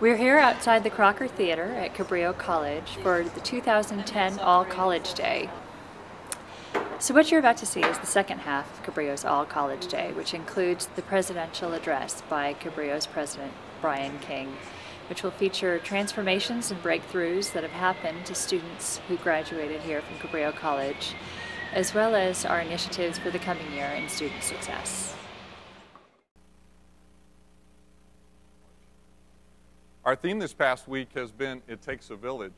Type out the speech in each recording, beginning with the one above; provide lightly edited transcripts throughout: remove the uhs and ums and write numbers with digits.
We're here outside the Crocker Theater at Cabrillo College for the 2010 All College Day. So what you're about to see is the second half of Cabrillo's All College Day, which includes the presidential address by Cabrillo's president, Brian King, which will feature transformations and breakthroughs that have happened to students who graduated here from Cabrillo College, as well as our initiatives for the coming year in student success. Our theme this past week has been, It Takes a Village.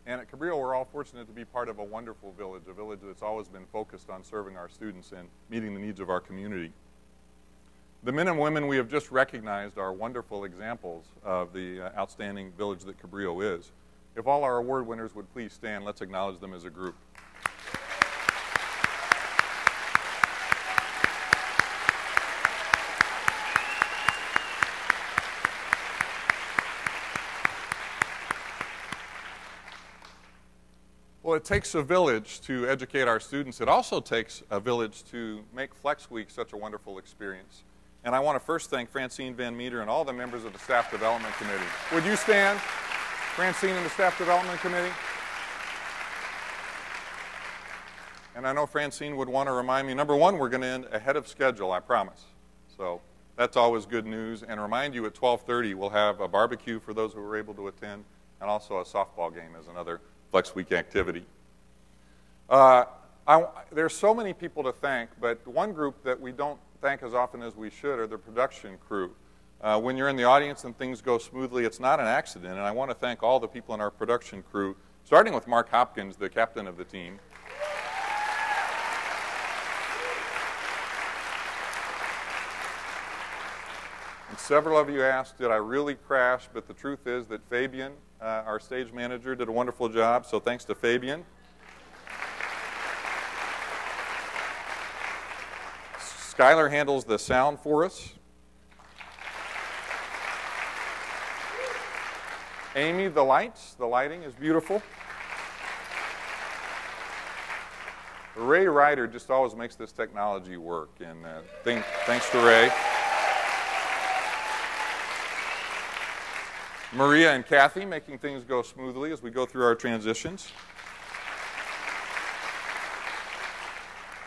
And at Cabrillo, we're all fortunate to be part of a wonderful village, a village that's always been focused on serving our students and meeting the needs of our community. The men and women we have just recognized are wonderful examples of the outstanding village that Cabrillo is. If all our award winners would please stand, let's acknowledge them as a group. Well, it takes a village to educate our students. It also takes a village to make Flex Week such a wonderful experience. And I want to first thank Francine Van Meter and all the members of the Staff Development Committee. Would you stand? Francine and the Staff Development Committee. And I know Francine would want to remind me, number one, we're going to end ahead of schedule, I promise. So that's always good news. And remind you at 12:30 we'll have a barbecue for those who were able to attend, and also a softball game as another Flex Week activity. There's so many people to thank, but one group that we don't thank as often as we should are the production crew. When you're in the audience and things go smoothly, it's not an accident, and I want to thank all the people in our production crew, starting with Mark Hopkins, the captain of the team. And several of you asked, did I really crash? But the truth is that Fabian, our stage manager, did a wonderful job, so thanks to Fabian. Skylar handles the sound for us. Amy, the lights. The lighting is beautiful. Ray Ryder just always makes this technology work, and thanks to Ray. Maria and Kathy making things go smoothly as we go through our transitions.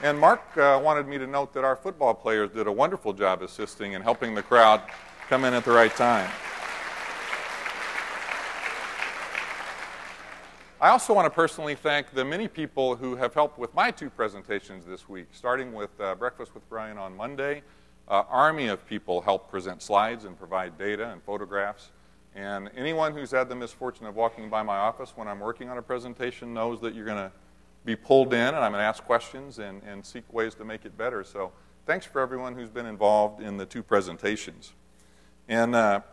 And Mark wanted me to note that our football players did a wonderful job assisting and helping the crowd come in at the right time. I also want to personally thank the many people who have helped with my two presentations this week, starting with Breakfast with Brian on Monday. Army of people helped present slides and provide data and photographs. And anyone who's had the misfortune of walking by my office when I'm working on a presentation knows that you're going to be pulled in, and I'm going to ask questions and seek ways to make it better. So thanks for everyone who's been involved in the two presentations. And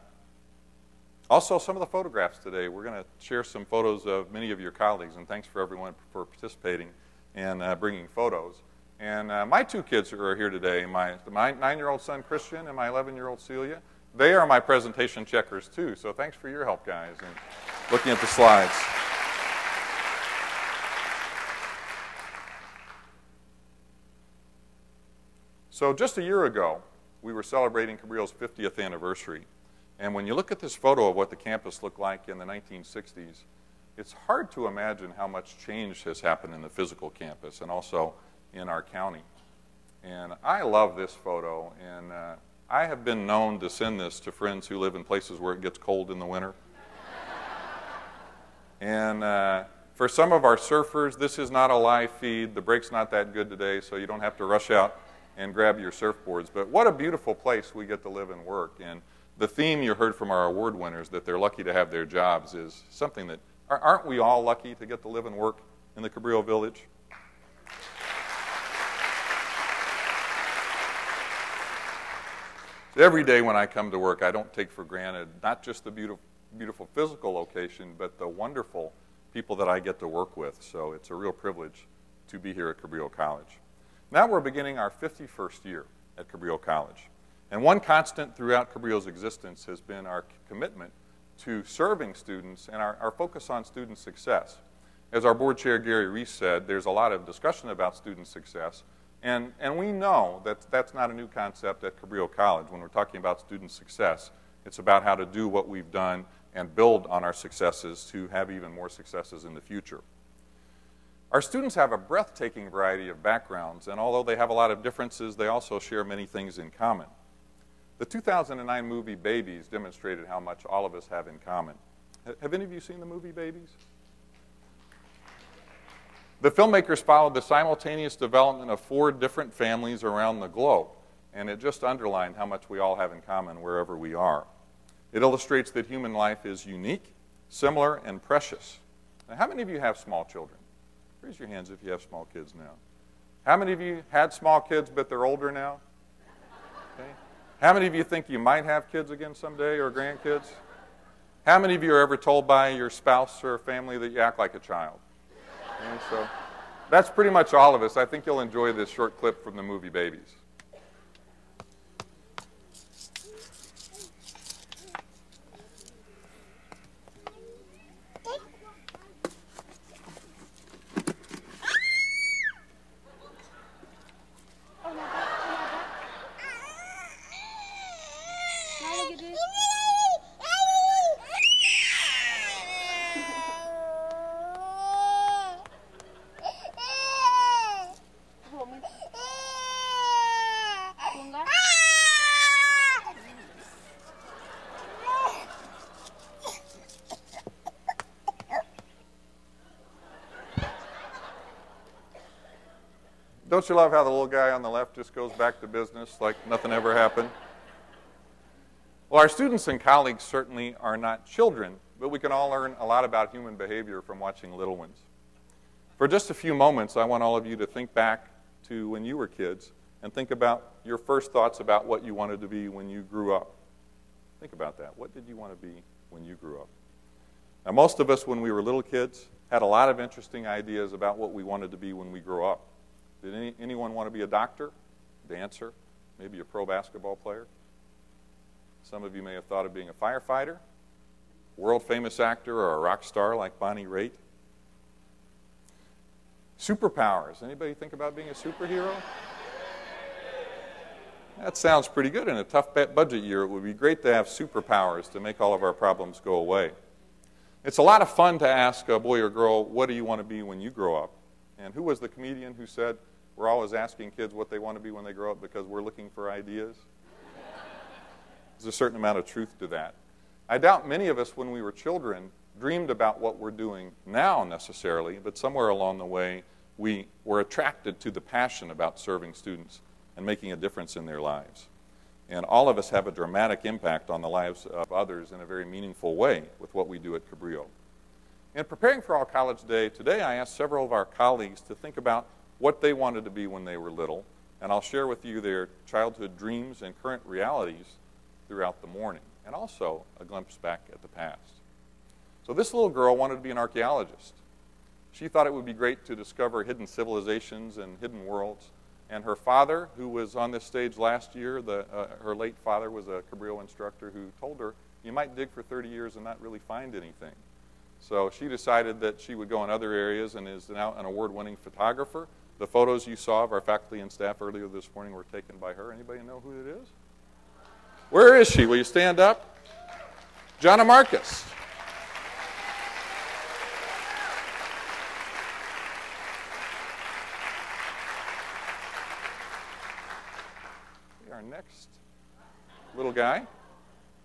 also some of the photographs today. We're going to share some photos of many of your colleagues, and thanks for everyone for participating and bringing photos. And my two kids who are here today, my 9-year-old son Christian and my 11-year-old Celia, they are my presentation checkers too, so thanks for your help, guys, and looking at the slides. So just a year ago, we were celebrating Cabrillo's 50th anniversary. And when you look at this photo of what the campus looked like in the 1960s, it's hard to imagine how much change has happened in the physical campus and also in our county. And I love this photo, and I have been known to send this to friends who live in places where it gets cold in the winter. And for some of our surfers, this is not a live feed. The break's not that good today, so you don't have to rush out and grab your surfboards. But what a beautiful place we get to live and work. And the theme you heard from our award winners, that they're lucky to have their jobs, is something that, aren't we all lucky to get to live and work in the Cabrillo Village? Every day when I come to work, I don't take for granted not just the beautiful physical location, but the wonderful people that I get to work with. So it's a real privilege to be here at Cabrillo College. Now we're beginning our 51st year at Cabrillo College. And one constant throughout Cabrillo's existence has been our commitment to serving students and our focus on student success. As our board chair, Gary Reese, said, there's a lot of discussion about student success. And we know that that's not a new concept at Cabrillo College when we're talking about student success. It's about how to do what we've done and build on our successes to have even more successes in the future. Our students have a breathtaking variety of backgrounds, and although they have a lot of differences, they also share many things in common. The 2009 movie Babies demonstrated how much all of us have in common. Have any of you seen the movie Babies? The filmmakers followed the simultaneous development of 4 different families around the globe, and it just underlined how much we all have in common wherever we are. It illustrates that human life is unique, similar, and precious. Now, how many of you have small children? Raise your hands if you have small kids now. How many of you had small kids but they're older now? Okay. How many of you think you might have kids again someday or grandkids? How many of you are ever told by your spouse or family that you act like a child? Okay, so that's pretty much all of us. I think you'll enjoy this short clip from the movie Babies. Don't you love how the little guy on the left just goes back to business like nothing ever happened? Well, our students and colleagues certainly are not children, but we can all learn a lot about human behavior from watching little ones. For just a few moments, I want all of you to think back to when you were kids and think about your first thoughts about what you wanted to be when you grew up. Think about that. What did you want to be when you grew up? Now, most of us, when we were little kids, had a lot of interesting ideas about what we wanted to be when we grew up. Did anyone want to be a doctor, dancer, maybe a pro basketball player? Some of you may have thought of being a firefighter, world-famous actor, or a rock star like Bonnie Raitt. Superpowers. Anybody think about being a superhero? That sounds pretty good. In a tough budget year, it would be great to have superpowers to make all of our problems go away. It's a lot of fun to ask a boy or girl, what do you want to be when you grow up? And who was the comedian who said, we're always asking kids what they want to be when they grow up because we're looking for ideas? There's a certain amount of truth to that. I doubt many of us, when we were children, dreamed about what we're doing now necessarily, but somewhere along the way, we were attracted to the passion about serving students and making a difference in their lives. And all of us have a dramatic impact on the lives of others in a very meaningful way with what we do at Cabrillo. In preparing for All College Day, today I asked several of our colleagues to think about what they wanted to be when they were little, and I'll share with you their childhood dreams and current realities throughout the morning, and also a glimpse back at the past. So this little girl wanted to be an archaeologist. She thought it would be great to discover hidden civilizations and hidden worlds, and her father, who was on this stage last year, her late father was a Cabrillo instructor who told her, you might dig for 30 years and not really find anything. So she decided that she would go in other areas and is now an award-winning photographer. The photos you saw of our faculty and staff earlier this morning were taken by her. Anybody know who it is? Where is she? Will you stand up? Jonna Marcus. Our next little guy.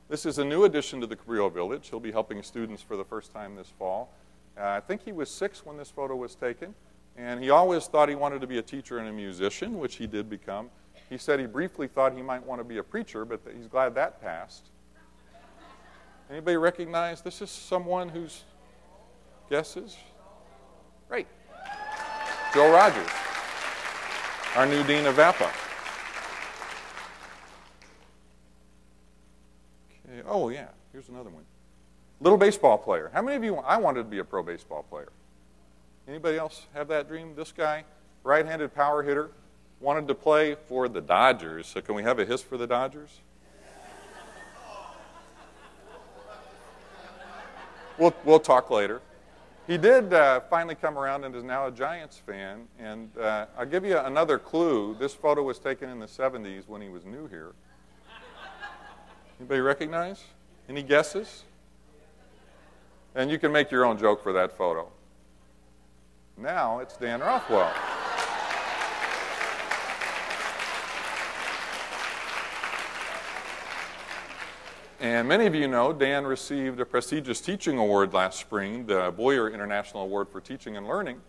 This is a new addition to the Cabrillo Village. He'll be helping students for the first time this fall. I think he was 6 when this photo was taken, and he always thought he wanted to be a teacher and a musician, which he did become. He said he briefly thought he might want to be a preacher, but he's glad that passed. Anybody recognize this is someone whose guesses? Great. Joe Rogers, our new Dean of VAPA. Oh, yeah, here's another one. Little baseball player. How many of you, I wanted to be a pro baseball player. Anybody else have that dream? This guy, right-handed power hitter, wanted to play for the Dodgers. So can we have a hiss for the Dodgers? We'll talk later. He did finally come around and is now a Giants fan. And I'll give you another clue. This photo was taken in the 70s when he was new here. Anybody recognize? Any guesses? And you can make your own joke for that photo. Now it's Dan Rothwell. And many of you know Dan received a prestigious teaching award last spring, the Boyer International Award for Teaching and Learning.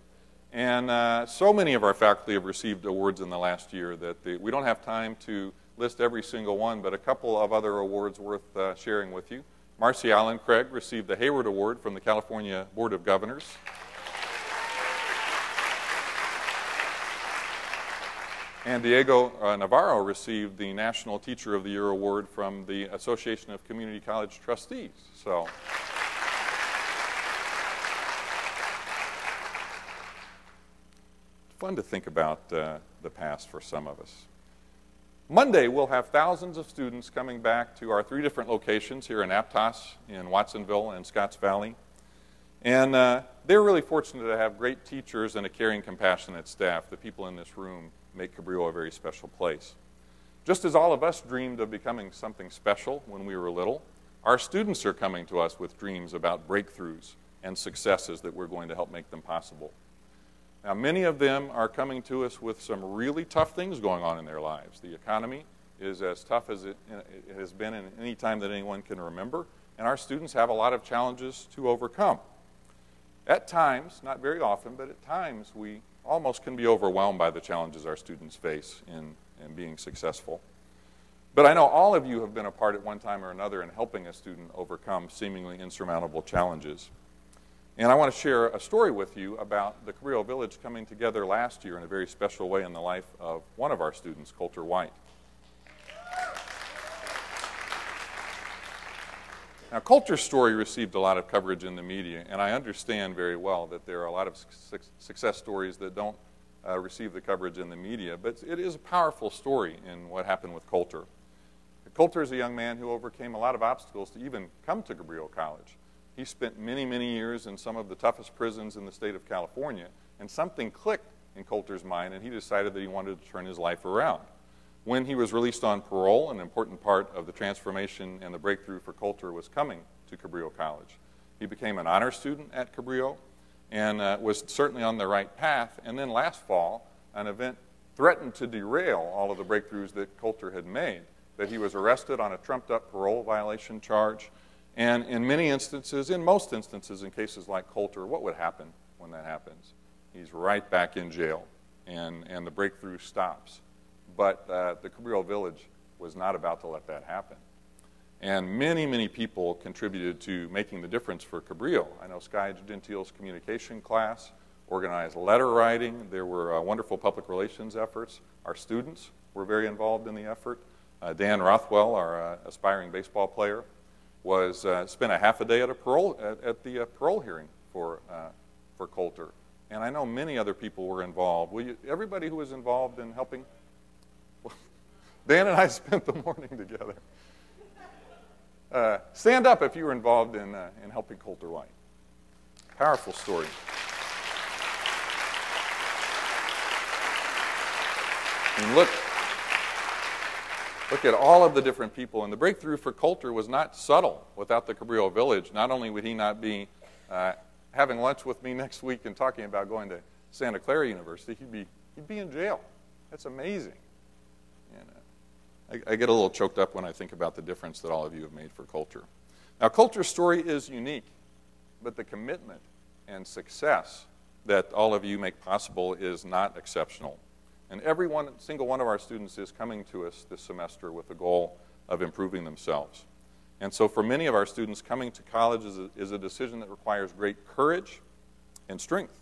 And so many of our faculty have received awards in the last year that we don't have time to list every single one, but a couple of other awards worth sharing with you. Marcy Allen Craig received the Hayward Award from the California Board of Governors. And Diego Navarro received the National Teacher of the Year Award from the Association of Community College Trustees. So, fun to think about the past for some of us. Monday, we'll have thousands of students coming back to our 3 different locations here in Aptos, in Watsonville, and Scotts Valley. And they're really fortunate to have great teachers and a caring, compassionate staff. The people in this room make Cabrillo a very special place. Just as all of us dreamed of becoming something special when we were little, our students are coming to us with dreams about breakthroughs and successes that we're going to help make them possible. Now, many of them are coming to us with some really tough things going on in their lives. The economy is as tough as it has been in any time that anyone can remember, and our students have a lot of challenges to overcome. At times, not very often, but at times we almost can be overwhelmed by the challenges our students face in being successful. But I know all of you have been a part at one time or another in helping a student overcome seemingly insurmountable challenges. And I want to share a story with you about the Cabrillo Village coming together last year in a very special way in the life of one of our students, Coulter White. Now, Coulter's story received a lot of coverage in the media, and I understand very well that there are a lot of success stories that don't receive the coverage in the media, but it is a powerful story in what happened with Coulter. Coulter is a young man who overcame a lot of obstacles to even come to Cabrillo College. He spent many, many years in some of the toughest prisons in the state of California, and something clicked in Coulter's mind, and he decided that he wanted to turn his life around. When he was released on parole, an important part of the transformation and the breakthrough for Coulter was coming to Cabrillo College. He became an honor student at Cabrillo and was certainly on the right path. And then last fall, an event threatened to derail all of the breakthroughs that Coulter had made, that he was arrested on a trumped-up parole violation charge. And in many instances, in most instances, in cases like Coulter, what would happen when that happens? He's right back in jail, and the breakthrough stops. But the Cabrillo Village was not about to let that happen. And many, many people contributed to making the difference for Cabrillo. I know Sky Gentile's communication class organized letter writing. There were wonderful public relations efforts. Our students were very involved in the effort. Dan Rothwell, our aspiring baseball player, spent a half a day at the parole hearing for Coulter. And I know many other people were involved. Everybody who was involved in helping, Dan and I spent the morning together. Stand up if you were involved in helping Coulter White. Powerful story. And look at all of the different people. And the breakthrough for Coulter was not subtle. Without the Cabrillo Village, not only would he not be having lunch with me next week and talking about going to Santa Clara University, he'd be in jail. That's amazing. And I get a little choked up when I think about the difference that all of you have made for Coulter. Now, Coulter's story is unique, but the commitment and success that all of you make possible is not exceptional. And every single one of our students is coming to us this semester with the goal of improving themselves. And so for many of our students, coming to college is a decision that requires great courage and strength.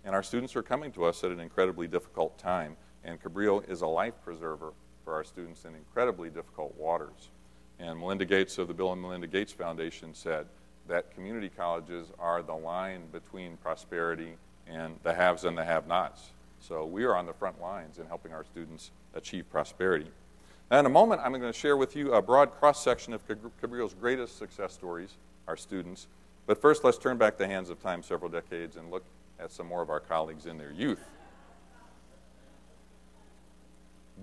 And our students are coming to us at an incredibly difficult time. And Cabrillo is a life preserver for our students in incredibly difficult waters. And Melinda Gates of the Bill and Melinda Gates Foundation said that community colleges are the line between prosperity and the haves and the have-nots. So we are on the front lines in helping our students achieve prosperity. Now, in a moment, I'm going to share with you a broad cross-section of Cabrillo's greatest success stories, our students. But first, let's turn back the hands of time several decades and look at some more of our colleagues in their youth.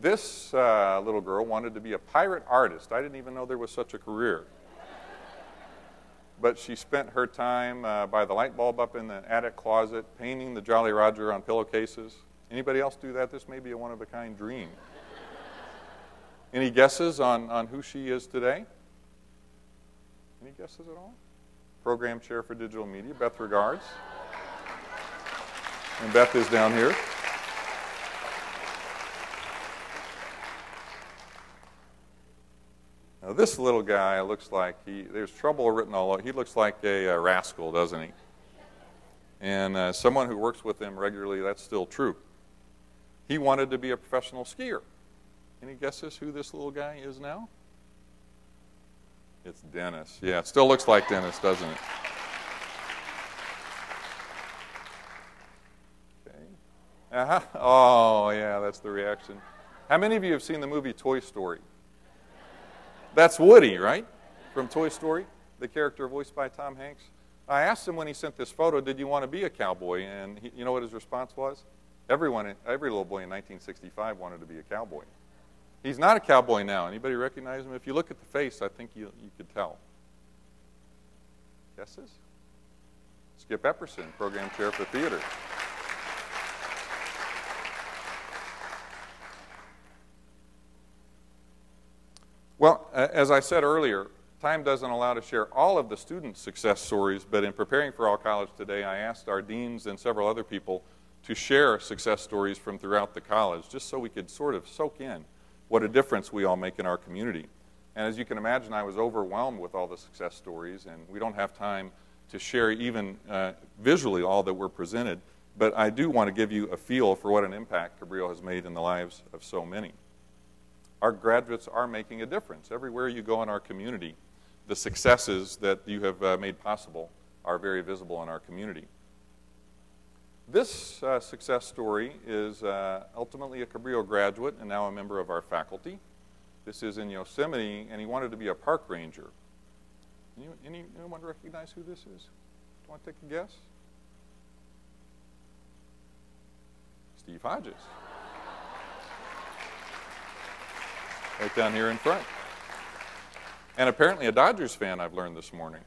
This little girl wanted to be a pirate artist. I didn't even know there was such a career. But she spent her time by the light bulb up in the attic closet painting the Jolly Roger on pillowcases. Anybody else do that? This may be a one-of-a-kind dream. Any guesses on who she is today? Any guesses at all? Program Chair for Digital Media, Beth Regards. And Beth is down here. Now this little guy looks like there's trouble written all over. He looks like a rascal, doesn't he? And someone who works with him regularly, that's still true. He wanted to be a professional skier. Any guesses who this little guy is now? It's Dennis. Yeah, it still looks like Dennis, doesn't it? Okay. Oh, yeah, that's the reaction. How many of you have seen the movie Toy Story? That's Woody, right? From Toy Story, the character voiced by Tom Hanks. I asked him when he sent this photo, did you want to be a cowboy? And you know what his response was? Every little boy in 1965 wanted to be a cowboy. He's not a cowboy now. Anybody recognize him? If you look at the face, I think you could tell. Guesses? Skip Epperson, Program Chair for Theater. Well, as I said earlier, time doesn't allow to share all of the student success stories, but in preparing for All College today, I asked our deans and several other people to share success stories from throughout the college, just so we could sort of soak in what a difference we all make in our community. And as you can imagine, I was overwhelmed with all the success stories, and we don't have time to share even visually all that were presented, but I do want to give you a feel for what an impact Cabrillo has made in the lives of so many. Our graduates are making a difference. Everywhere you go in our community, the successes that you have made possible are very visible in our community. This success story is ultimately a Cabrillo graduate and now a member of our faculty. This is in Yosemite, and he wanted to be a park ranger. Anyone recognize who this is? Do you want to take a guess? Steve Hodges. Right down here in front. And apparently a Dodgers fan, I've learned this morning.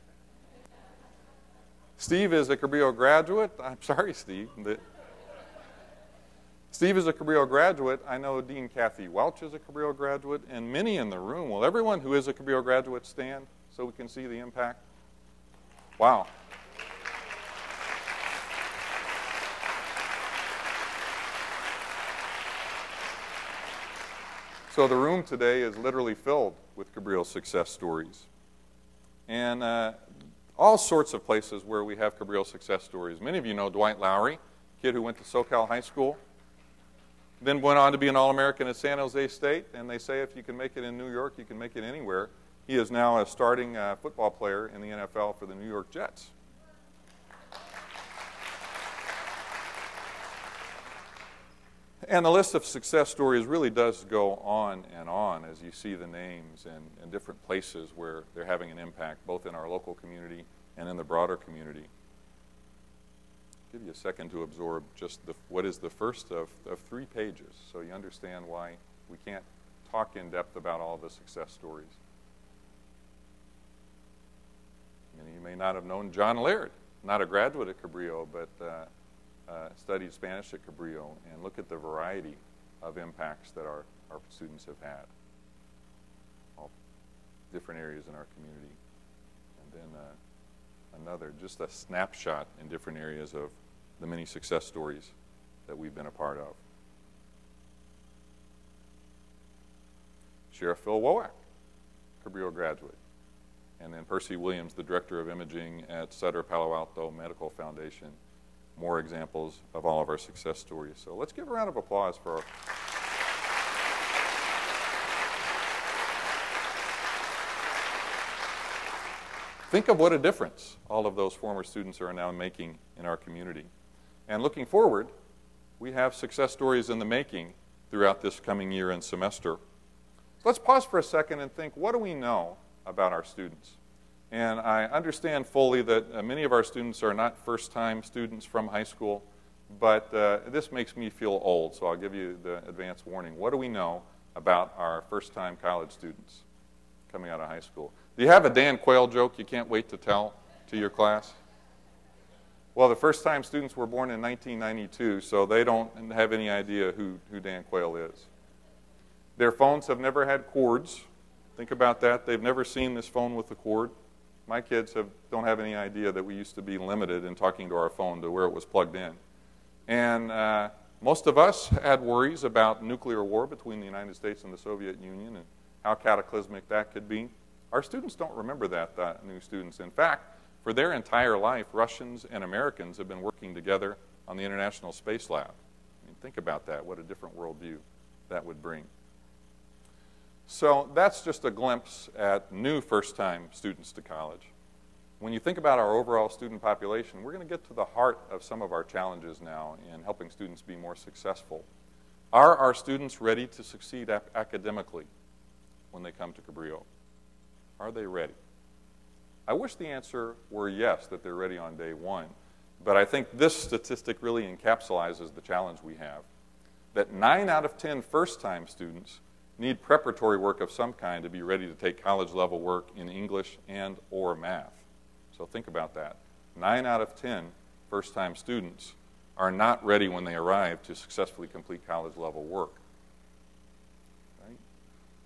Steve is a Cabrillo graduate. I'm sorry, Steve. Steve is a Cabrillo graduate. I know Dean Kathy Welch is a Cabrillo graduate, and many in the room. Will everyone who is a Cabrillo graduate stand so we can see the impact? Wow. So the room today is literally filled with Cabrillo success stories. And all sorts of places where we have Cabrillo success stories. Many of you know Dwight Lowry, kid who went to SoCal High School, then went on to be an All-American at San Jose State, and they say if you can make it in New York, you can make it anywhere. He is now a starting football player in the NFL for the New York Jets. And the list of success stories really does go on as you see the names and different places where they're having an impact, both in our local community and in the broader community. I'll give you a second to absorb just what is the first of 3 pages, so you understand why we can't talk in depth about all the success stories. Many of you may not have known John Laird, not a graduate at Cabrillo, but studied Spanish at Cabrillo, and look at the variety of impacts that our students have had. All different areas in our community. And then another, just a snapshot in different areas of the many success stories that we've been a part of. Sheriff Phil Woak, Cabrillo graduate. And then Percy Williams, the Director of Imaging at Sutter Palo Alto Medical Foundation. More examples of all of our success stories. So let's give a round of applause for our... Think of what a difference all of those former students are now making in our community. And looking forward, we have success stories in the making throughout this coming year and semester. So let's pause for a second and think, what do we know about our students? And I understand fully that many of our students are not first-time students from high school. but this makes me feel old, so I'll give you the advance warning. What do we know about our first-time college students coming out of high school? Do you have a Dan Quayle joke you can't wait to tell to your class? Well, the first-time students were born in 1992, so they don't have any idea who Dan Quayle is. Their phones have never had cords. Think about that. They've never seen this phone with a cord. My kids don't have any idea that we used to be limited in talking to our phone to where it was plugged in. And most of us had worries about nuclear war between the United States and the Soviet Union and how cataclysmic that could be. Our students don't remember that, new students. In fact, for their entire life, Russians and Americans have been working together on the International Space Lab. I mean, think about that, what a different worldview that would bring. So that's just a glimpse at new first-time students to college. When you think about our overall student population, we're going to get to the heart of some of our challenges now in helping students be more successful. Are our students ready to succeed academically when they come to Cabrillo? Are they ready? I wish the answer were yes, that they're ready on day one. But I think this statistic really encapsulates the challenge we have. That 9 out of 10 first-time students need preparatory work of some kind to be ready to take college-level work in English and or math. So think about that. 9 out of 10 first-time students are not ready when they arrive to successfully complete college-level work. Right?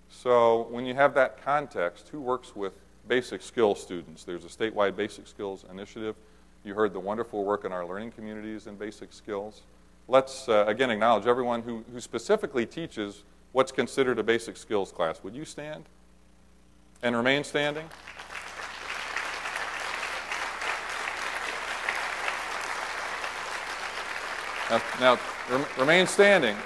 So when you have that context, who works with basic skills students? There's a statewide basic skills initiative. You heard the wonderful work in our learning communities in basic skills. Let's again acknowledge everyone who specifically teaches what's considered a basic skills class. Would you stand and remain standing? Now remain standing.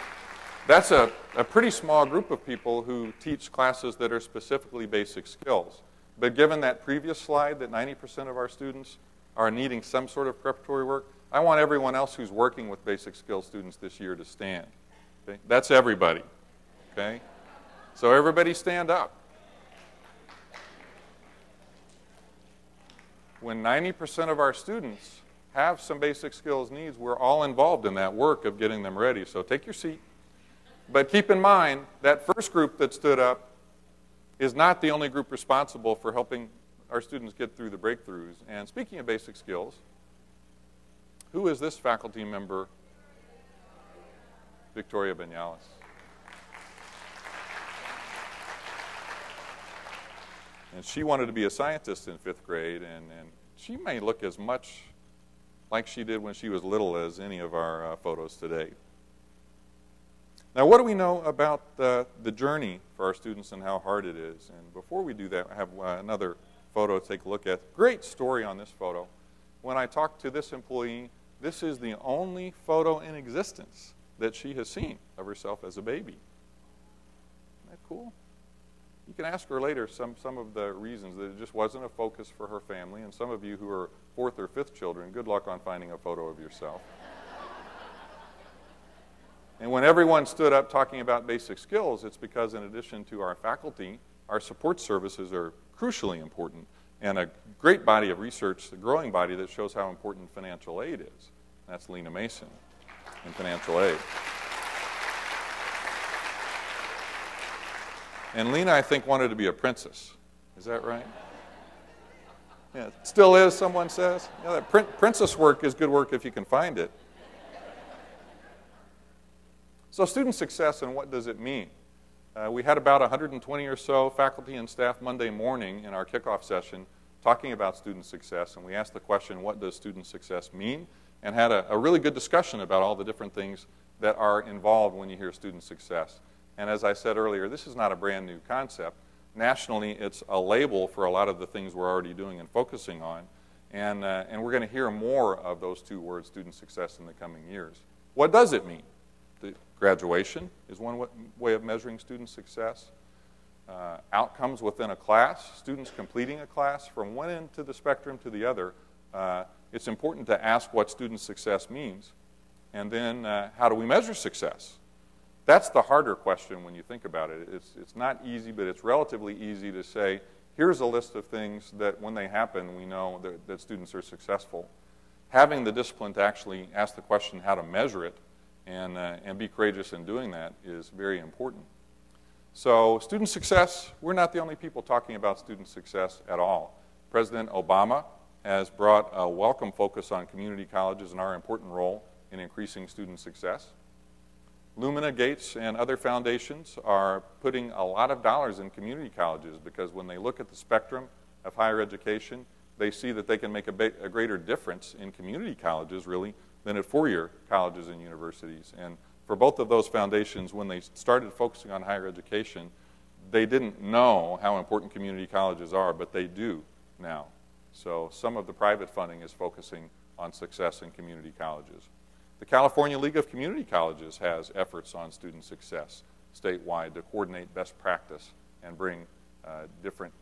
That's a pretty small group of people who teach classes that are specifically basic skills. But given that previous slide that 90% of our students are needing some sort of preparatory work, I want everyone else who's working with basic skills students this year to stand. Okay? That's everybody. Okay? So everybody stand up. When 90% of our students have some basic skills needs, we're all involved in that work of getting them ready. So take your seat. But keep in mind, that first group that stood up is not the only group responsible for helping our students get through the breakthroughs. And speaking of basic skills, who is this faculty member? Victoria Banyalis. And she wanted to be a scientist in 5th grade, and she may look as much like she did when she was little as any of our photos today. Now, what do we know about the journey for our students and how hard it is? And before we do that, I have another photo to take a look at. Great story on this photo. When I talked to this employee, this is the only photo in existence that she has seen of herself as a baby. Isn't that cool? You can ask her later some of the reasons that it just wasn't a focus for her family. And some of you who are 4th or 5th children, good luck on finding a photo of yourself. And when everyone stood up talking about basic skills, it's because in addition to our faculty, our support services are crucially important, and a great body of research, a growing body that shows how important financial aid is. That's Lena Mason in financial aid. And Lena, I think, wanted to be a princess. Is that right? Yeah, it still is, someone says. Yeah, that princess work is good work if you can find it. So student success, and what does it mean? We had about 120 or so faculty and staff Monday morning in our kickoff session talking about student success, and we asked the question, what does student success mean? And had a really good discussion about all the different things that are involved when you hear student success. And as I said earlier, this is not a brand new concept. Nationally, it's a label for a lot of the things we're already doing and focusing on. And we're going to hear more of those two words, student success, in the coming years. What does it mean? Graduation is one way of measuring student success. Outcomes within a class, students completing a class from one end to the spectrum to the other. It's important to ask what student success means. And then how do we measure success? That's the harder question when you think about it. It's not easy, but it's relatively easy to say, here's a list of things that when they happen, we know that students are successful. having the discipline to actually ask the question how to measure it and be courageous in doing that is very important. So student success, we're not the only people talking about student success at all. President Obama has brought a welcome focus on community colleges and our important role in increasing student success. Lumina, Gates, and other foundations are putting a lot of dollars in community colleges because when they look at the spectrum of higher education, they see that they can make a greater difference in community colleges, really, than at four-year colleges and universities. And for both of those foundations, when they started focusing on higher education, they didn't know how important community colleges are, but they do now. So some of the private funding is focusing on success in community colleges. The California League of Community Colleges has efforts on student success statewide to coordinate best practice and bring different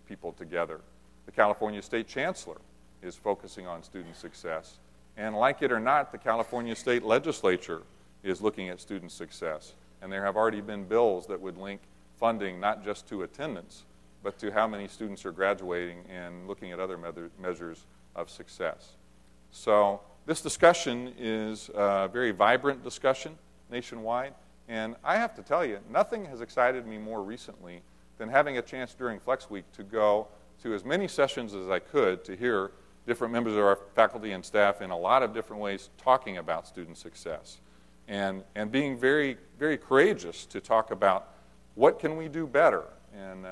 people together. The California State Chancellor is focusing on student success. And like it or not, the California State Legislature is looking at student success. And there have already been bills that would link funding not just to attendance, but to how many students are graduating and looking at other measures of success. So this discussion is a very vibrant discussion nationwide. And I have to tell you, nothing has excited me more recently than having a chance during Flex Week to go to as many sessions as I could to hear different members of our faculty and staff in a lot of different ways talking about student success. And being very, very courageous to talk about what can we do better. And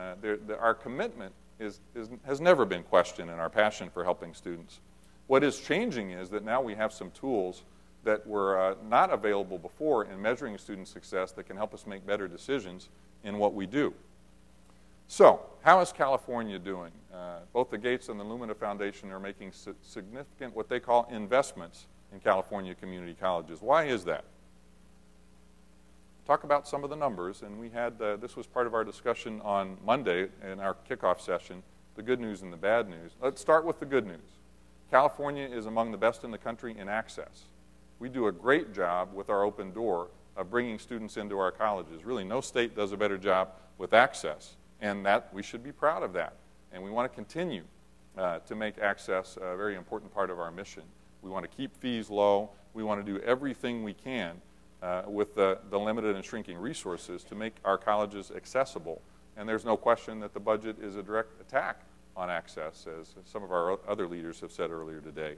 our commitment has never been questioned in our passion for helping students. What is changing is that now we have some tools that were not available before in measuring student success that can help us make better decisions in what we do. So, how is California doing? Both the Gates and the Lumina Foundation are making significant, what they call investments in California community colleges. Why is that? Talk about some of the numbers, and we had, this was part of our discussion on Monday in our kickoff session, the good news and the bad news. Let's start with the good news. California is among the best in the country in access. We do a great job with our open door of bringing students into our colleges. Really, no state does a better job with access, and that we should be proud of that. And we want to continue to make access a very important part of our mission. We want to keep fees low. We want to do everything we can with the limited and shrinking resources to make our colleges accessible. And there's no question that the budget is a direct attack on access, as some of our other leaders have said earlier today.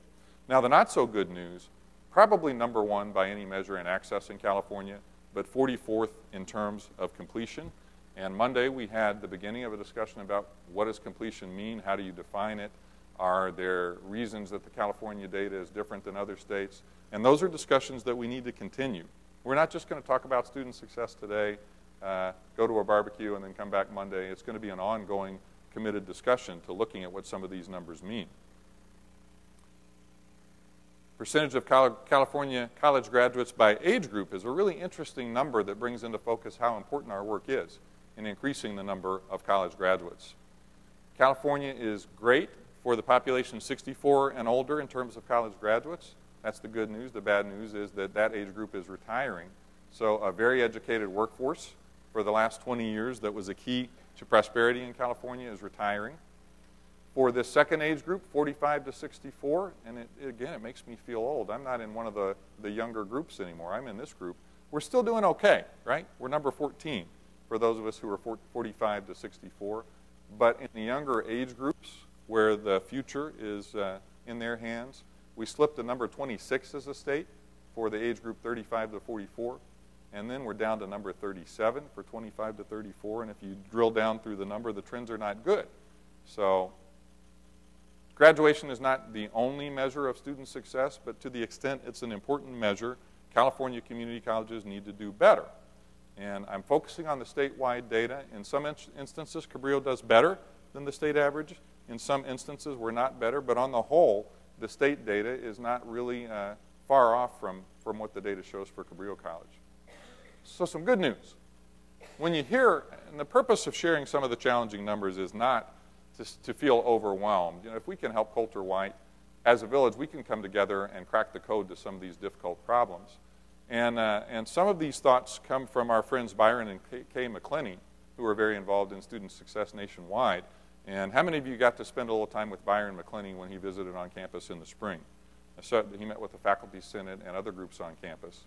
Now, the not so good news, probably number one by any measure in access in California, but 44th in terms of completion. And Monday we had the beginning of a discussion about what does completion mean, how do you define it, are there reasons that the California data is different than other states, and those are discussions that we need to continue. We're not just going to talk about student success today, go to a barbecue and then come back Monday. It's going to be an ongoing committed discussion to looking at what some of these numbers mean. Percentage of California college graduates by age group is a really interesting number that brings into focus how important our work is in increasing the number of college graduates. California is great for the population 64 and older in terms of college graduates. That's the good news. The bad news is that that age group is retiring. So a very educated workforce for the last 20 years that was a key to prosperity in California is retiring. For this second age group, 45 to 64, and again, it makes me feel old. I'm not in one of the younger groups anymore. I'm in this group. We're still doing okay, right? We're number 14 for those of us who are 45 to 64. But in the younger age groups, where the future is in their hands, we slipped to number 26 as a state for the age group 35 to 44. And then we're down to number 37 for 25 to 34. And if you drill down through the number, the trends are not good. So graduation is not the only measure of student success, but to the extent it's an important measure, California community colleges need to do better. And I'm focusing on the statewide data. In some instances, Cabrillo does better than the state average. In some instances, we're not better. But on the whole, the state data is not really far off from what the data shows for Cabrillo College. So some good news. When you hear, and the purpose of sharing some of the challenging numbers is not to feel overwhelmed. You know, if we can help Coulter White, as a village, we can come together and crack the code to some of these difficult problems. And some of these thoughts come from our friends Byron and Kay McClenny, who are very involved in student success nationwide. And how many of you got to spend a little time with Byron McClenny when he visited on campus in the spring? So he met with the Faculty Senate and other groups on campus.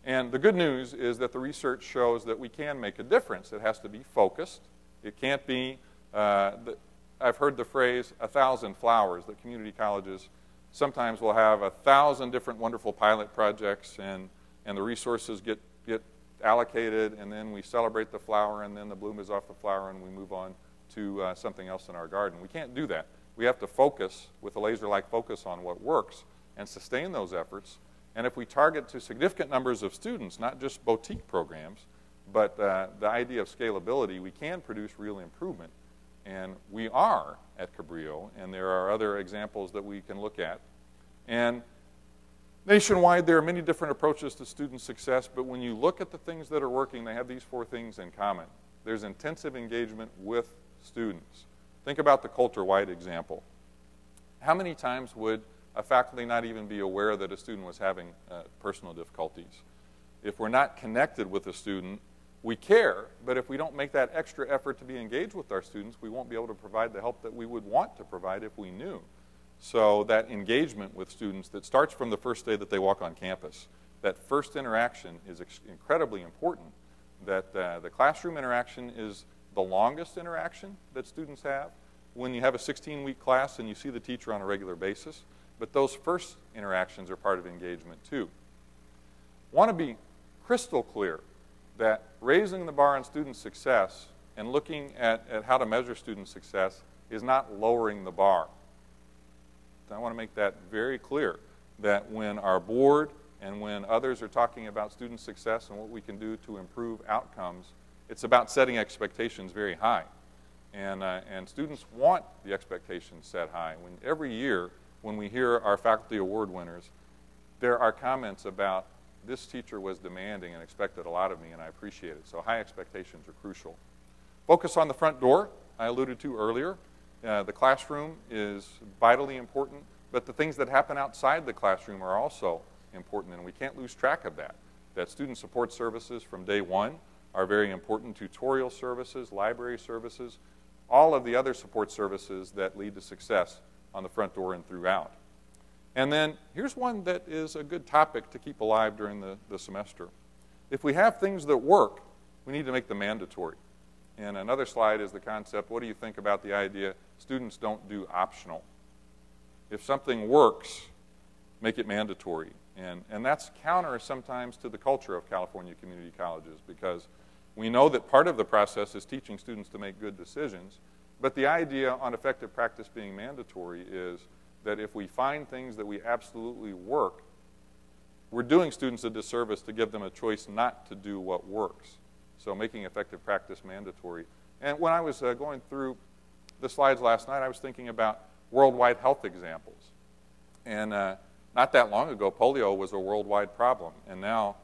And the good news is that the research shows that we can make a difference. It has to be focused. It can't be, I've heard the phrase, 1,000 flowers, that community colleges sometimes will have 1,000 different wonderful pilot projects, and the resources get allocated, and then we celebrate the flower, and then the bloom is off the flower, and we move on to something else in our garden. We can't do that. We have to focus with a laser-like focus on what works and sustain those efforts. And if we target to significant numbers of students, not just boutique programs, but the idea of scalability, we can produce real improvement. And we are at Cabrillo, and there are other examples that we can look at. And nationwide, there are many different approaches to student success, but when you look at the things that are working, they have these 4 things in common. There's intensive engagement with students. Think about the culture-wide example. How many times would a faculty not even be aware that a student was having personal difficulties? If we're not connected with a student, we care, but if we don't make that extra effort to be engaged with our students, we won't be able to provide the help that we would want to provide if we knew. So that engagement with students that starts from the first day that they walk on campus, that first interaction is incredibly important. That the classroom interaction is the longest interaction that students have when you have a 16-week class and you see the teacher on a regular basis. But those first interactions are part of engagement too. Want to be crystal clear that raising the bar on student success and looking at how to measure student success is not lowering the bar. I want to make that very clear, that when our board and when others are talking about student success and what we can do to improve outcomes, it's about setting expectations very high. And students want the expectations set high. Every year, when we hear our faculty award winners, there are comments about, this teacher was demanding and expected a lot of me, and I appreciate it. So high expectations are crucial. Focus on the front door, I alluded to earlier. The classroom is vitally important, but the things that happen outside the classroom are also important, and we can't lose track of that. That student support services from day one are very important. Tutorial services, library services, all of the other support services that lead to success on the front door and throughout. And then here's one that is a good topic to keep alive during the semester. If we have things that work, we need to make them mandatory. And another slide is the concept, what do you think about the idea students don't do optional? If something works, make it mandatory. And that's counter sometimes to the culture of California community colleges, because we know that part of the process is teaching students to make good decisions, but the idea on effective practice being mandatory is that if we find things that we absolutely work, we're doing students a disservice to give them a choice not to do what works. So making effective practice mandatory. And when I was going through the slides last night, I was thinking about worldwide health examples. And not that long ago, polio was a worldwide problem. And now,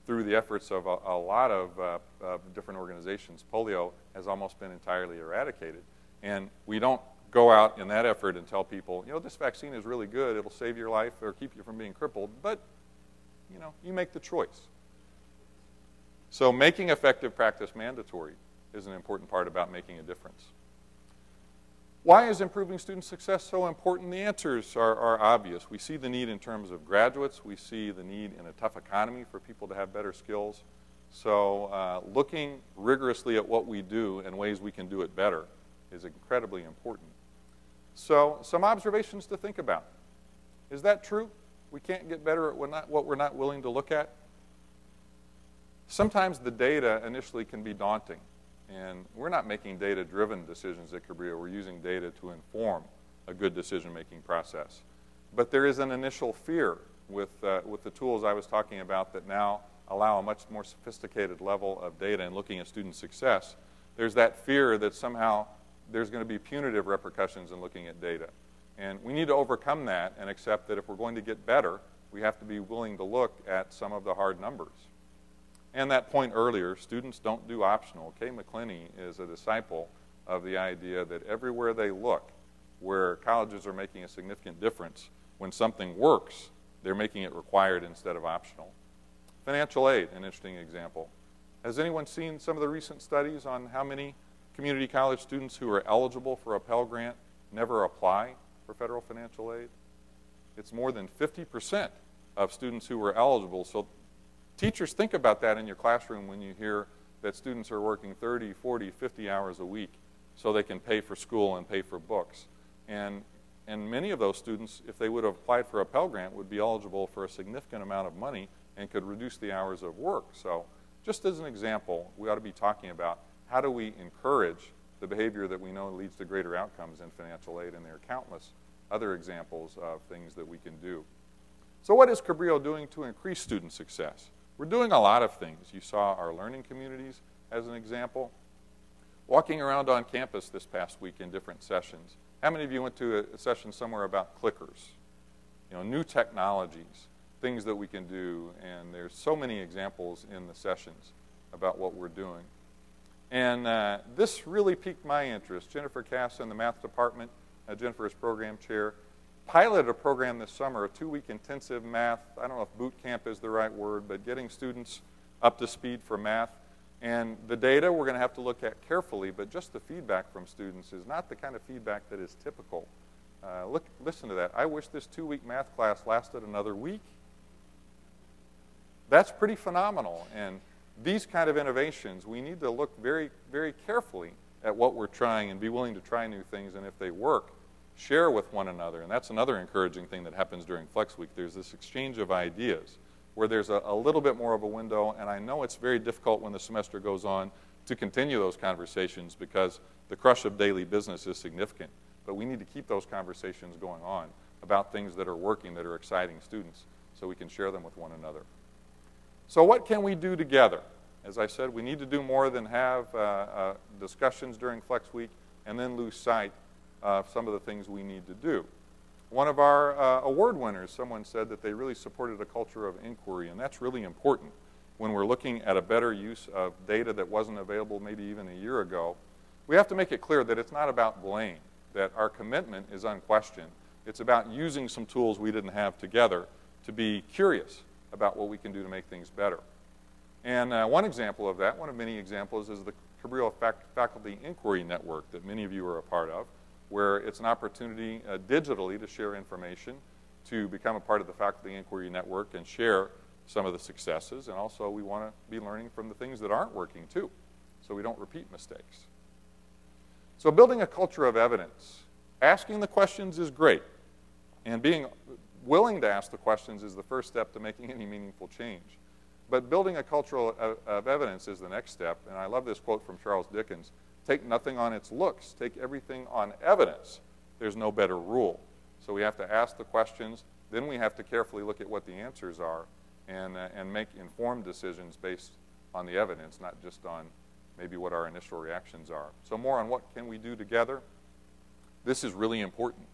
through the efforts of a lot of different organizations, polio has almost been entirely eradicated. And we don't go out in that effort and tell people, you know, this vaccine is really good, it'll save your life or keep you from being crippled, but, you know, you make the choice. So making effective practice mandatory is an important part about making a difference. Why is improving student success so important? The answers are obvious. We see the need in terms of graduates. We see the need in a tough economy for people to have better skills. So looking rigorously at what we do and ways we can do it better is incredibly important. So some observations to think about. Is that true? We can't get better at what we're not willing to look at? Sometimes the data initially can be daunting. And we're not making data-driven decisions at Cabrillo. We're using data to inform a good decision-making process. But there is an initial fear with the tools I was talking about that now allow a much more sophisticated level of data and looking at student success. There's that fear that somehow there's going to be punitive repercussions in looking at data. And we need to overcome that and accept that if we're going to get better, we have to be willing to look at some of the hard numbers. And that point earlier, students don't do optional. Kay McClinney is a disciple of the idea that everywhere they look, where colleges are making a significant difference, when something works, they're making it required instead of optional. Financial aid, an interesting example. Has anyone seen some of the recent studies on how many community college students who are eligible for a Pell Grant never apply for federal financial aid? It's more than 50% of students who were eligible. So teachers, think about that in your classroom when you hear that students are working 30, 40, 50 hours a week so they can pay for school and pay for books. And many of those students, if they would have applied for a Pell Grant, would be eligible for a significant amount of money and could reduce the hours of work. So just as an example, we ought to be talking about how do we encourage the behavior that we know leads to greater outcomes in financial aid, and there are countless other examples of things that we can do. So what is Cabrillo doing to increase student success? We're doing a lot of things. You saw our learning communities as an example. Walking around on campus this past week in different sessions. How many of you went to a session somewhere about clickers? You know, new technologies, things that we can do, and there's so many examples in the sessions about what we're doing. And this really piqued my interest. Jennifer Cass in the math department, Jennifer is program chair, piloted a program this summer, a 2-week intensive math, I don't know if boot camp is the right word, but getting students up to speed for math. And the data we're going to have to look at carefully, but just the feedback from students is not the kind of feedback that is typical. Listen to that. I wish this 2-week math class lasted another week. That's pretty phenomenal. And these kind of innovations, we need to look very, very carefully at what we're trying and be willing to try new things. And if they work, share with one another. And that's another encouraging thing that happens during Flex Week. There's this exchange of ideas where there's a little bit more of a window, and I know it's very difficult when the semester goes on to continue those conversations because the crush of daily business is significant. But we need to keep those conversations going on about things that are working, that are exciting students, so we can share them with one another. So what can we do together? As I said, we need to do more than have discussions during Flex Week and then lose sight of some of the things we need to do. One of our award winners, someone said that they really supported a culture of inquiry, and that's really important when we're looking at a better use of data that wasn't available maybe even a year ago. We have to make it clear that it's not about blame, that our commitment is unquestioned. It's about using some tools we didn't have together to be curious about what we can do to make things better. And one example of that, one of many examples, is the Cabrillo Faculty Inquiry Network that many of you are a part of, where it's an opportunity digitally to share information, to become a part of the Faculty Inquiry Network and share some of the successes. And also we want to be learning from the things that aren't working too, so we don't repeat mistakes. So building a culture of evidence. Asking the questions is great, and being willing to ask the questions is the first step to making any meaningful change. But building a culture of evidence is the next step, and I love this quote from Charles Dickens: take nothing on its looks, take everything on evidence. There's no better rule. So we have to ask the questions, then we have to carefully look at what the answers are and make informed decisions based on the evidence, not just on maybe what our initial reactions are. So more on what can we do together. This is really important,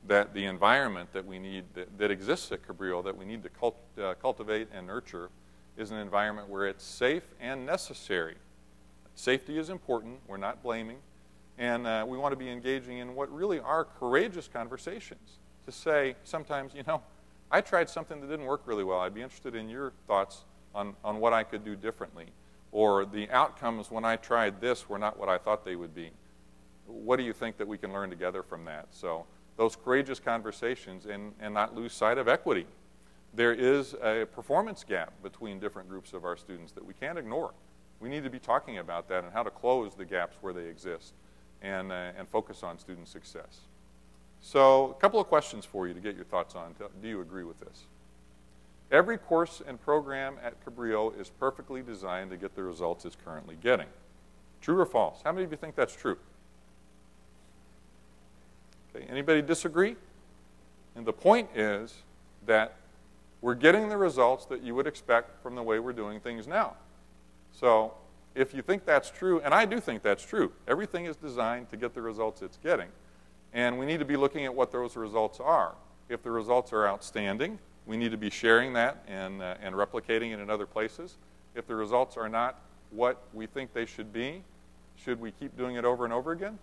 that the environment that we need, that exists at Cabrillo, that we need to cultivate and nurture, is an environment where it's safe and necessary. Safety is important, we're not blaming, and we want to be engaging in what really are courageous conversations. To say sometimes, you know, I tried something that didn't work really well. I'd be interested in your thoughts on what I could do differently. Or the outcomes when I tried this were not what I thought they would be. What do you think that we can learn together from that? So those courageous conversations, and not lose sight of equity. There is a performance gap between different groups of our students that we can't ignore. We need to be talking about that and how to close the gaps where they exist and focus on student success. So a couple of questions for you to get your thoughts on. Do you agree with this? Every course and program at Cabrillo is perfectly designed to get the results it's currently getting. True or false? How many of you think that's true? Okay, anybody disagree? And the point is that we're getting the results that you would expect from the way we're doing things now. So if you think that's true, and I do think that's true, everything is designed to get the results it's getting. And we need to be looking at what those results are. If the results are outstanding, we need to be sharing that and replicating it in other places. If the results are not what we think they should be, should we keep doing it over and over again?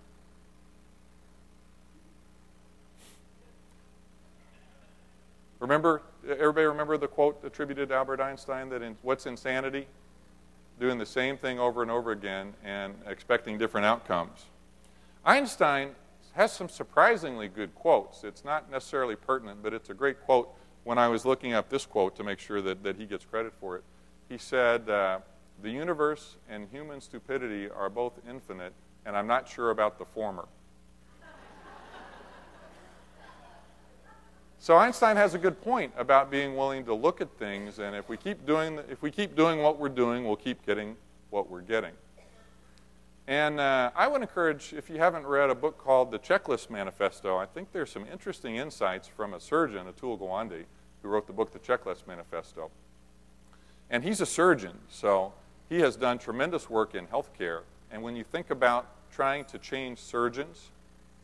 Everybody remember the quote attributed to Albert Einstein that what's insanity? Doing the same thing over and over again and expecting different outcomes. Einstein has some surprisingly good quotes. It's not necessarily pertinent, but it's a great quote. When I was looking up this quote to make sure that he gets credit for it, he said, "The universe and human stupidity are both infinite, and I'm not sure about the former." So Einstein has a good point about being willing to look at things, and if we keep doing what we're doing, we'll keep getting what we're getting. And I would encourage, if you haven't read a book called The Checklist Manifesto, I think there's some interesting insights from a surgeon, Atul Gawande, who wrote the book The Checklist Manifesto. And he's a surgeon, so he has done tremendous work in healthcare. And when you think about trying to change surgeons,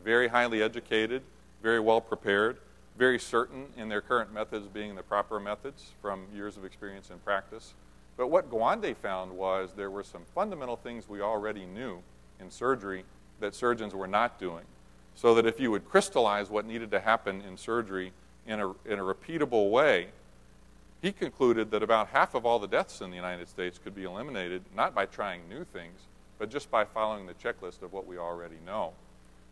very highly educated, very well prepared, very certain in their current methods being the proper methods from years of experience in practice. But what Gawande found was there were some fundamental things we already knew in surgery that surgeons were not doing. So that if you would crystallize what needed to happen in surgery in a repeatable way, he concluded that about half of all the deaths in the United States could be eliminated, not by trying new things, but just by following the checklist of what we already know.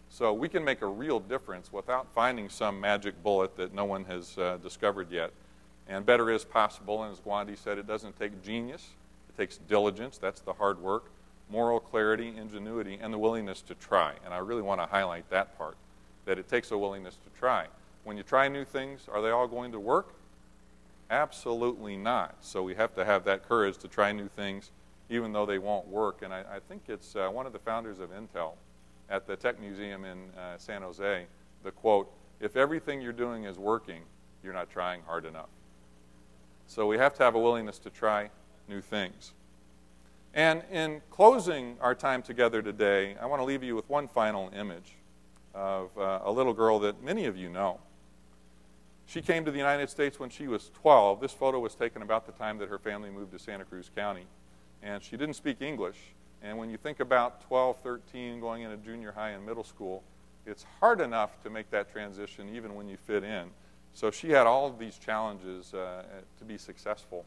So we can make a real difference without finding some magic bullet that no one has discovered yet. And better is possible, and as Gawande said, it doesn't take genius. It takes diligence, that's the hard work, moral clarity, ingenuity, and the willingness to try. And I really want to highlight that part, that it takes a willingness to try. When you try new things, are they all going to work? Absolutely not. So we have to have that courage to try new things, even though they won't work. And I think it's one of the founders of Intel at the Tech Museum in San Jose, the quote, "If everything you're doing is working, you're not trying hard enough." So we have to have a willingness to try new things. And in closing our time together today, I want to leave you with one final image of a little girl that many of you know. She came to the United States when she was 12. This photo was taken about the time that her family moved to Santa Cruz County. And she didn't speak English. And when you think about 12, 13, going into junior high and middle school, it's hard enough to make that transition even when you fit in. So she had all of these challenges to be successful.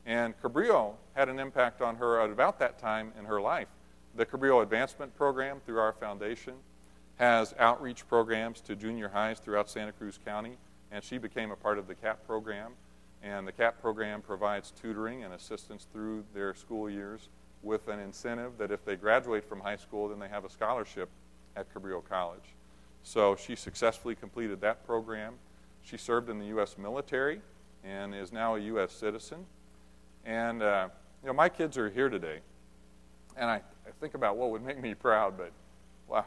And Cabrillo had an impact on her at about that time in her life. The Cabrillo Advancement Program through our foundation has outreach programs to junior highs throughout Santa Cruz County, and she became a part of the CAP program. And the CAP program provides tutoring and assistance through their school years with an incentive that if they graduate from high school, then they have a scholarship at Cabrillo College. So she successfully completed that program. She served in the U.S. military and is now a U.S. citizen. And you know, my kids are here today, and I think about what would make me proud, but wow.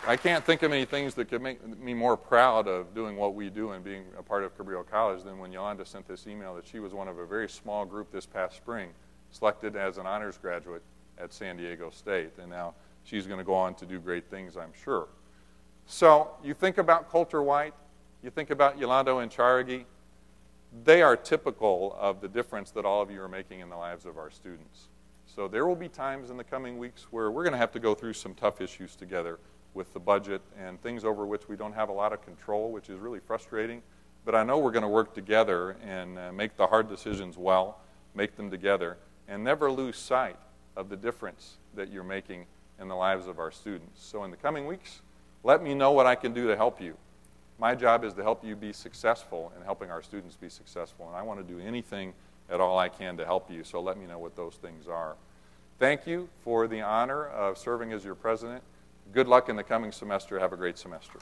I can't think of many things that could make me more proud of doing what we do and being a part of Cabrillo College than when Yolanda sent this email that she was one of a very small group this past spring, selected as an honors graduate at San Diego State. And now she's going to go on to do great things, I'm sure. So you think about Coulter White, you think about Yolanda and Charigi, they are typical of the difference that all of you are making in the lives of our students. So there will be times in the coming weeks where we're going to have to go through some tough issues together with the budget and things over which we don't have a lot of control, which is really frustrating. But I know we're going to work together and make the hard decisions well, make them together, and never lose sight of the difference that you're making in the lives of our students. So in the coming weeks, let me know what I can do to help you. My job is to help you be successful and helping our students be successful, and I want to do anything at all I can to help you, so let me know what those things are. Thank you for the honor of serving as your president. Good luck in the coming semester. Have a great semester.